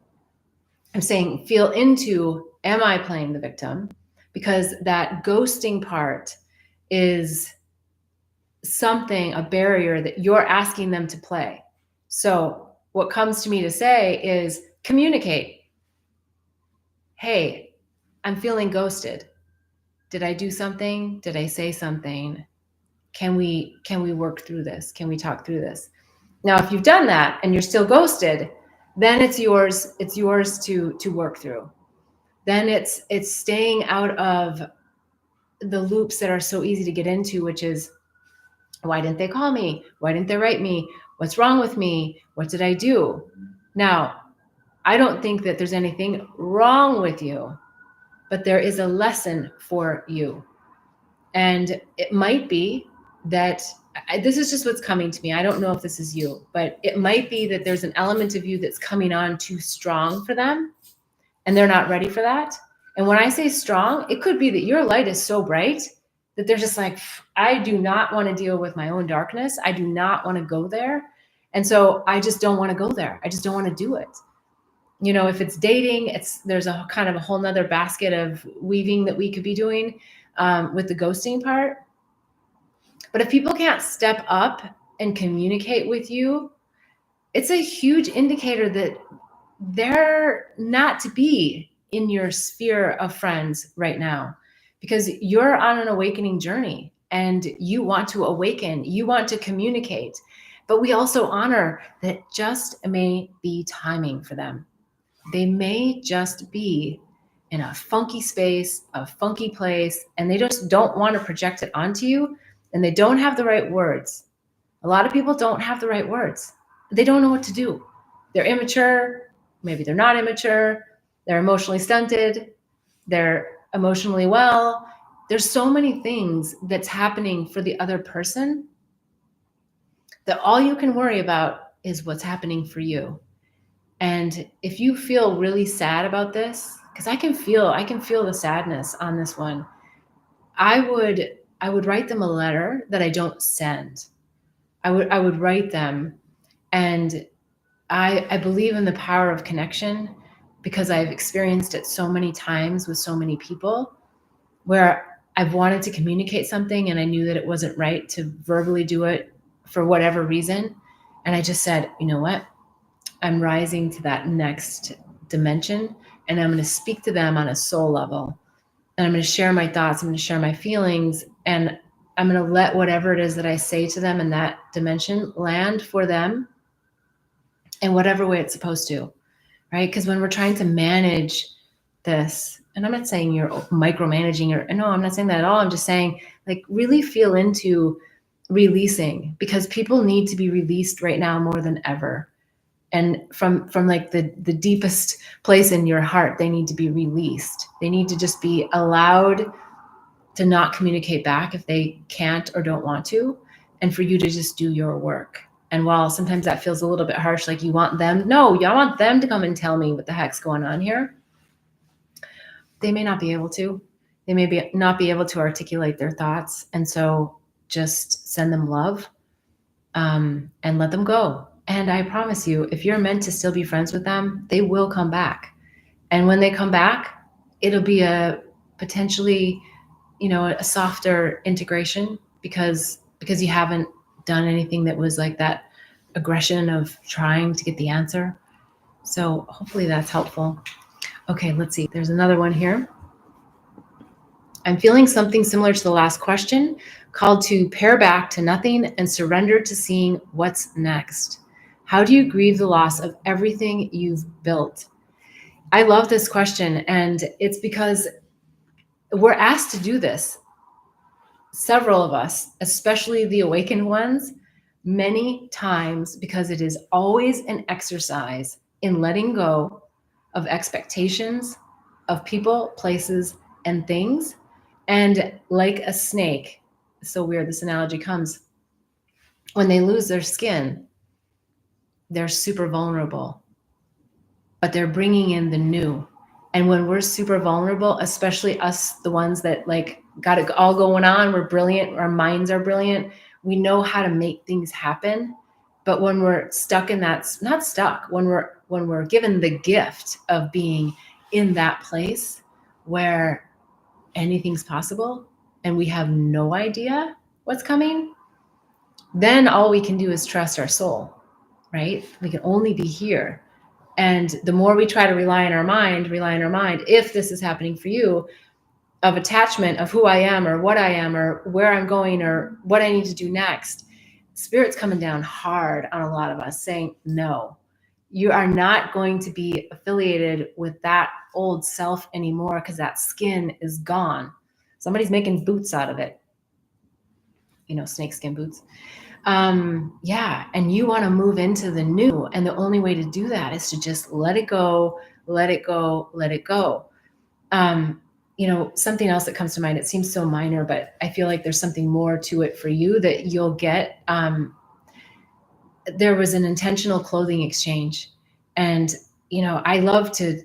I'm saying feel into, am I playing the victim? Because that ghosting part is something, a barrier that you're asking them to play. So what comes to me to say is communicate. Hey, I'm feeling ghosted. Did I do something? Did I say something? Can we work through this? Can we talk through this? Now, if you've done that and you're still ghosted, then it's yours to work through. Then it's staying out of the loops that are so easy to get into, which is, why didn't they call me? Why didn't they write me? What's wrong with me? What did I do? Now, I don't think that there's anything wrong with you, but there is a lesson for you. And it might be that this is just what's coming to me. I don't know if this is you, but it might be that there's an element of you that's coming on too strong for them and they're not ready for that. And when I say strong, it could be that your light is so bright that they're just like, I do not want to deal with my own darkness. I do not want to go there. And so I just don't want to go there. I just don't want to do it. You know, if it's dating, there's a kind of a whole nother basket of weaving that we could be doing with the ghosting part. But if people can't step up and communicate with you, it's a huge indicator that they're not to be in your sphere of friends right now, because you're on an awakening journey and you want to awaken, you want to communicate, but we also honor that just may be timing for them. They may just be in a funky space, a funky place, and they just don't want to project it onto you, and they don't have the right words. A lot of people don't have the right words. They don't know what to do. They're immature. Maybe they're not immature. They're emotionally stunted. They're emotionally well. There's so many things that's happening for the other person that all you can worry about is what's happening for you. And if you feel really sad about this, because I can feel the sadness on this one, I would write them a letter that I don't send. I would write them, and I believe in the power of connection because I've experienced it so many times with so many people where I've wanted to communicate something and I knew that it wasn't right to verbally do it for whatever reason. And I just said, you know what? I'm rising to that next dimension and I'm going to speak to them on a soul level. And I'm going to share my thoughts. I'm going to share my feelings. And I'm going to let whatever it is that I say to them in that dimension land for them in whatever way it's supposed to, right? Because when we're trying to manage this, and I'm not saying you're micromanaging, or no, I'm not saying that at all. I'm just saying, like, really feel into releasing, because people need to be released right now more than ever. And from like the deepest place in your heart, they need to be released. They need to just be allowed to not communicate back if they can't or don't want to, and for you to just do your work. And while sometimes that feels a little bit harsh, like you want them, no, you want them to come and tell me what the heck's going on here. They may not be able to. They may not be able to articulate their thoughts. And so just send them love and let them go. And I promise you, if you're meant to still be friends with them, they will come back. And when they come back, it'll be a potentially, a softer integration because you haven't done anything that was like that aggression of trying to get the answer. So hopefully that's helpful. Okay, let's see. There's another one here. I'm feeling something similar to the last question, called to pare back to nothing and surrender to seeing what's next. How do you grieve the loss of everything you've built? I love this question, and it's because we're asked to do this. Several of us, especially the awakened ones, many times, because it is always an exercise in letting go of expectations of people, places, and things. And like a snake, so weird this analogy comes, when they lose their skin, they're super vulnerable, but they're bringing in the new. And when we're super vulnerable, especially us, the ones that like got it all going on, we're brilliant, our minds are brilliant, we know how to make things happen. But when we're stuck in that, not stuck, when we're given the gift of being in that place where anything's possible and we have no idea what's coming, then all we can do is trust our soul, right? We can only be here. And the more we try to rely on our mind, if this is happening for you, of attachment of who I am or what I am or where I'm going or what I need to do next, Spirit's coming down hard on a lot of us saying, no, you are not going to be affiliated with that old self anymore because that skin is gone. Somebody's making boots out of it. Snakeskin boots. Yeah. And you want to move into the new. And the only way to do that is to just let it go, let it go, let it go. something else that comes to mind, it seems so minor, but I feel like there's something more to it for you that you'll get. There was an intentional clothing exchange. And, I love to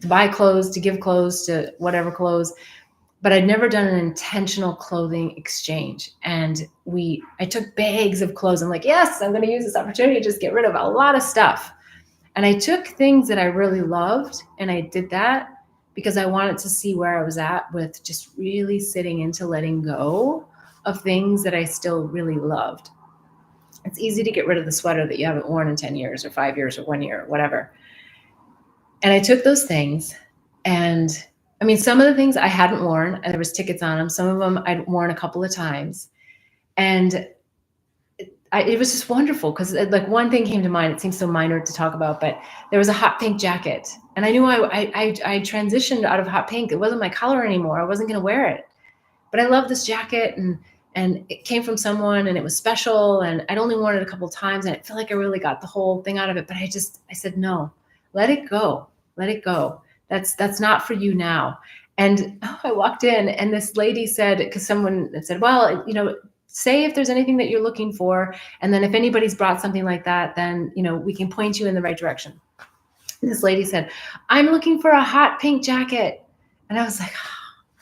buy clothes, to give clothes, to whatever clothes, but I'd never done an intentional clothing exchange. And I took bags of clothes. I'm like, yes, I'm going to use this opportunity to just get rid of a lot of stuff. And I took things that I really loved, and I did that because I wanted to see where I was at with just really sitting into letting go of things that I still really loved. It's easy to get rid of the sweater that you haven't worn in 10 years or 5 years or 1 year or whatever. And I took those things, and I mean, some of the things I hadn't worn, and there was tickets on them. Some of them I'd worn a couple of times. And it was just wonderful because like one thing came to mind. It seems so minor to talk about, but there was a hot pink jacket, and I knew I transitioned out of hot pink. It wasn't my color anymore. I wasn't going to wear it, but I love this jacket, and it came from someone, and it was special, and I'd only worn it a couple of times, and I feel like I really got the whole thing out of it. But I said, no, let it go. Let it go. That's not for you now. And I walked in, and this lady said, because someone had said, well, say if there's anything that you're looking for, and then if anybody's brought something like that, then we can point you in the right direction. And this lady said, I'm looking for a hot pink jacket. And I was like,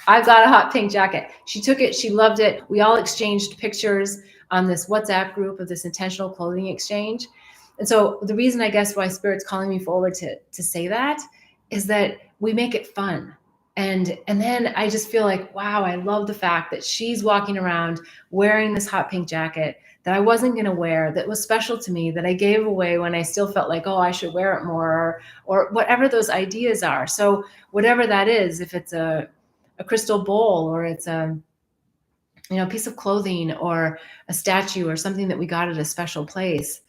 I've got a hot pink jacket. She took it. She loved it. We all exchanged pictures on this WhatsApp group of this intentional clothing exchange. And so the reason, I guess, why Spirit's calling me forward to say that is that we make it fun. And then I just feel like, wow, I love the fact that she's walking around wearing this hot pink jacket that I wasn't going to wear, that was special to me, that I gave away when I still felt like, oh, I should wear it more, or whatever those ideas are. So whatever that is, if it's a crystal bowl, or it's a piece of clothing, or a statue, or something that we got at a special place,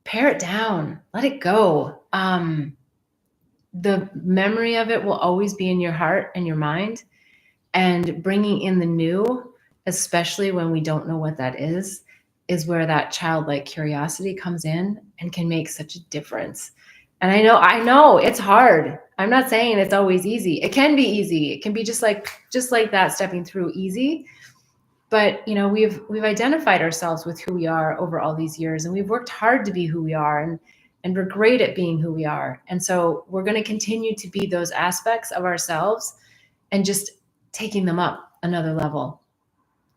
pare it down, let it go. The memory of it will always be in your heart and your mind, and bringing in the new, especially when we don't know what that is where that childlike curiosity comes in and can make such a difference. And I know it's hard. I'm not saying it's always easy. It can be easy. It can be just like that, stepping through easy. But we've identified ourselves with who we are over all these years, and we've worked hard to be who we are, and we're great at being who we are. And so we're going to continue to be those aspects of ourselves, and just taking them up another level,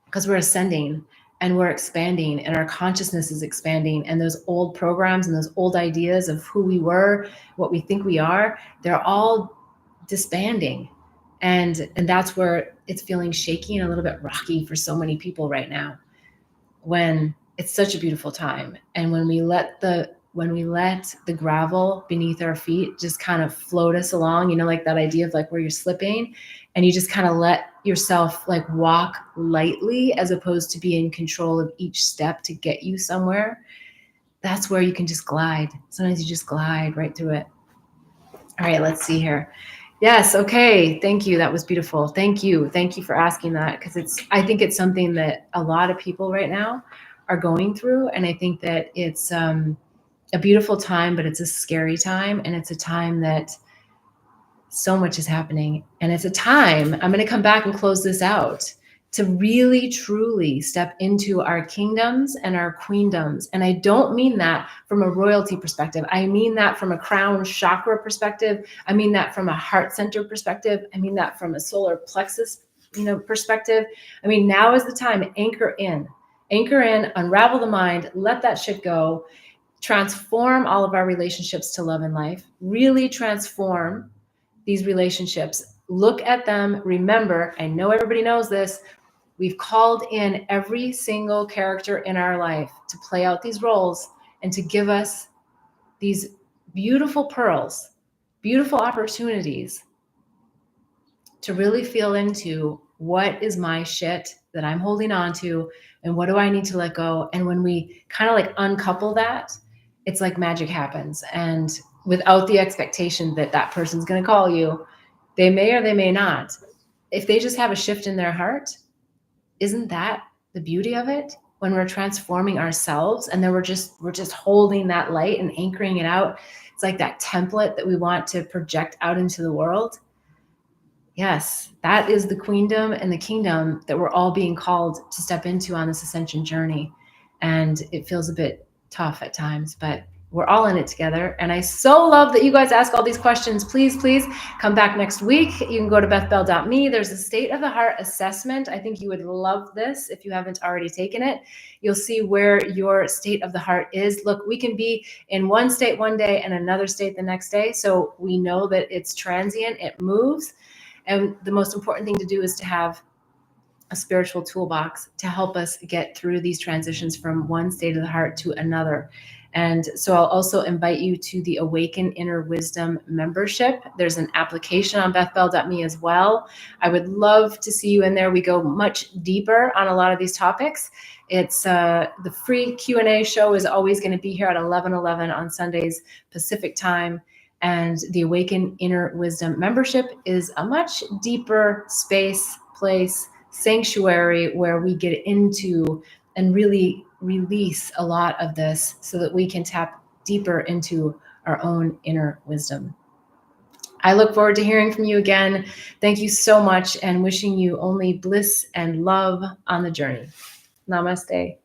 because we're ascending and we're expanding, and our consciousness is expanding, and those old programs and those old ideas of who we were, what we think we are, they're all disbanding. And that's where it's feeling shaky and a little bit rocky for so many people right now, when it's such a beautiful time. And when we let the gravel beneath our feet just kind of float us along, like that idea of like where you're slipping, and you just kind of let yourself like walk lightly, as opposed to be in control of each step to get you somewhere. That's where you can just glide. Sometimes you just glide right through it. All right, let's see here. Yes. Okay. Thank you. That was beautiful. Thank you. Thank you for asking that, because I think it's something that a lot of people right now are going through. And I think that it's a beautiful time, but it's a scary time. And it's a time that so much is happening. And it's a time, I'm going to come back and close this out, to really, truly step into our kingdoms and our queendoms. And I don't mean that from a royalty perspective. I mean that from a crown chakra perspective. I mean that from a heart center perspective. I mean that from a solar plexus, perspective. I mean, now is the time. Anchor in, unravel the mind, let that shit go, transform all of our relationships to love and life, really transform these relationships. Look at them. Remember, I know everybody knows this. We've called in every single character in our life to play out these roles and to give us these beautiful pearls, beautiful opportunities to really feel into what is my shit that I'm holding on to, and what do I need to let go. And when we kind of like uncouple that, it's like magic happens. And without the expectation that that person's going to call you, they may or they may not. If they just have a shift in their heart, isn't that the beauty of it? When we're transforming ourselves, and then we're just holding that light and anchoring it out. It's like that template that we want to project out into the world. Yes, that is the queendom and the kingdom that we're all being called to step into on this ascension journey. And it feels a bit tough at times, but we're all in it together. And I so love that you guys ask all these questions. Please, please come back next week. You can go to bethbell.me. There's a state of the heart assessment. I think you would love this if you haven't already taken it. You'll see where your state of the heart is. Look, we can be in one state one day and another state the next day. So we know that it's transient, it moves. And the most important thing to do is to have a spiritual toolbox to help us get through these transitions from one state of the heart to another. And so I'll also invite you to the Awaken Inner Wisdom membership. There's an application on bethbell.me as well. I would love to see you in there. We go much deeper on a lot of these topics. It's the free Q&A show is always going to be here at 11:11 on Sundays Pacific time. And the Awaken Inner Wisdom membership is a much deeper space, place, sanctuary where we get into and really release a lot of this so that we can tap deeper into our own inner wisdom. I look forward to hearing from you again. Thank you so much and wishing you only bliss and love on the journey. Namaste.